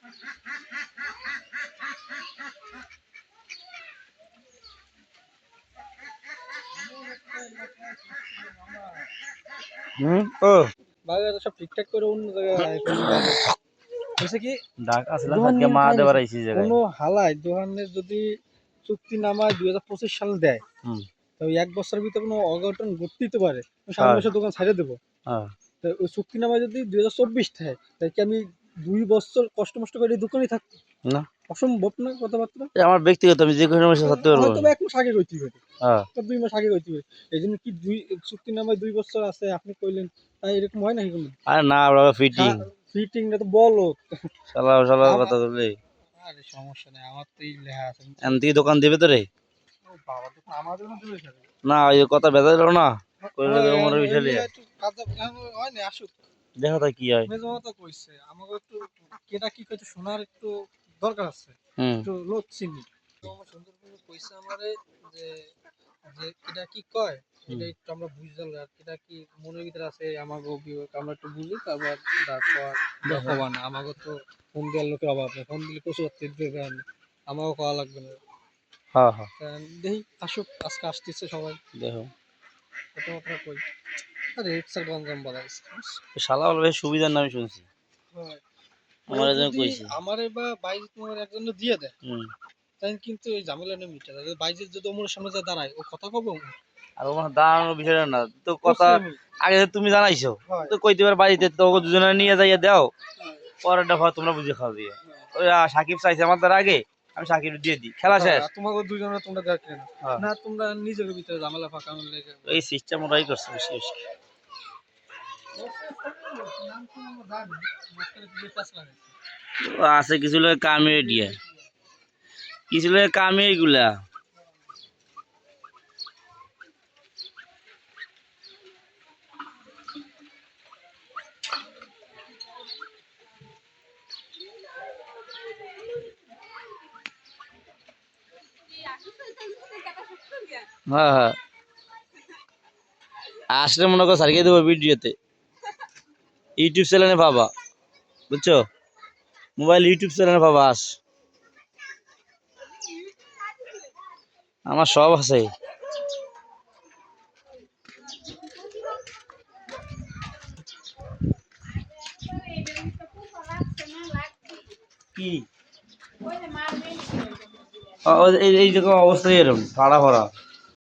ও বাজারে সব ঠিকঠাক করে অন্য জায়গায় হয়েছে কি ডাক আসলে আজকে মা দেবার আইছি জায়গায় কোনো হালায় দোকানের যদি চুক্তি নামায় 2025 সাল দেয় তো 1 বছরের ভিতরে কোনো অঘটন ঘটতে পারে সামনে মাসে দোকান ছাড়ে দেবো। তো ওই চুক্তি নামায় যদি 2024 থাকে তাই কি আমি 2 বছর কষ্ট মষ্ট করে দোকানে থাকবো না? অসম্ভব না কথাবার্তা। আমার ব্যক্তিগত, আমি যে কোনো মাসে থাকতে পারবো। হয়তো 1 মাস আগে কইতে পারি, 2 মাস আগে কইতে পারি। এই জন্য কি চুক্তি নামায় 2 বছর আছে আপনি কইলেন, তাই এরকম হয় নাকি কোনো? আরে না বাবা, ফিটিং ফিটিংটা তো বলো শালা কথা বললে। আরে সমস্যা নাই, আমার তো এই লেখা আছে। এমন থেকে দোকান দেবে তো রে? বাবা তো আমার জন্য দেবে স্যার না, ওই কথা বেঁধে দিল না, কইলে আমার বিষয় নিয়ে একটু কাজ হয় না আসুক দেখো তাই কি হয়। মেজমা তো কইছে আমাকে একটু কেটা কি কইতে শোনার একটু দরকার আছে, একটু লোক চিনি তো আমার সুন্দর করে কইছে আমারে যে যে এটা কি কয় এটা একটু আমরা বুঝলাম আর এটা কি মনের ভিতরে আছে আমাকে আমরা একটু বুঝি তারপর তারপর দেখবা না আমাকে তো ফোন দেওয়ার লোকের অভাব নেই, ফোন দিলে কচু দেবেন আমাকেও কওয়া লাগবে না। হ্যাঁ হ্যাঁ দেখি আসুক, আজকে আসতেছে সবাই দেখো। কথাবার্তা কই আরে রিক্সার গঞ্জাম বাড়াইছে শালা বলে সুবিধার নামে শুনছি। আমার এজন্য কইছি আমারে বা বাইরে তোমার একজন দিয়ে দেয় তাই কিন্তু এই ঝামেলা নেই মিটা যায় বাইরে যদি ওমর সামনে যা দাঁড়ায় ও কথা কবে আর ওখানে দাঁড়ানোর বিষয়টা না তো, কথা আগে তুমি জানাইছো তো কইতে পারে বাড়িতে তো দুজনে নিয়ে যাইয়া দাও, পরেরটা হয় তোমরা বুঝে খাওয়া দিয়ে। ওই সাকিব চাইছে আমার তার আগে, আমি সাকিব দিয়ে দিই, খেলা শেষ। তোমাকে দুজনে তোমরা দেখেন না তোমরা নিজের ভিতরে ঝামেলা ফাঁকানোর লেগে এই সিস্টেম ওরাই করছে বেশি বেশি। আছে কিছু লোক কামে দিয়ে, কিছু লোক কামে এগুলা। হ্যাঁ হ্যাঁ আসলে মনে করো সারিয়ে দেবো ভিডিওতে, ইউটিউব চ্যানেলে পাবা, বুঝছো? মোবাইল ইউটিউব চ্যানেলে পাবা। আস আমার সব আছে। কি এই যে অবস্থা এরকম ফাড়া ফাড়া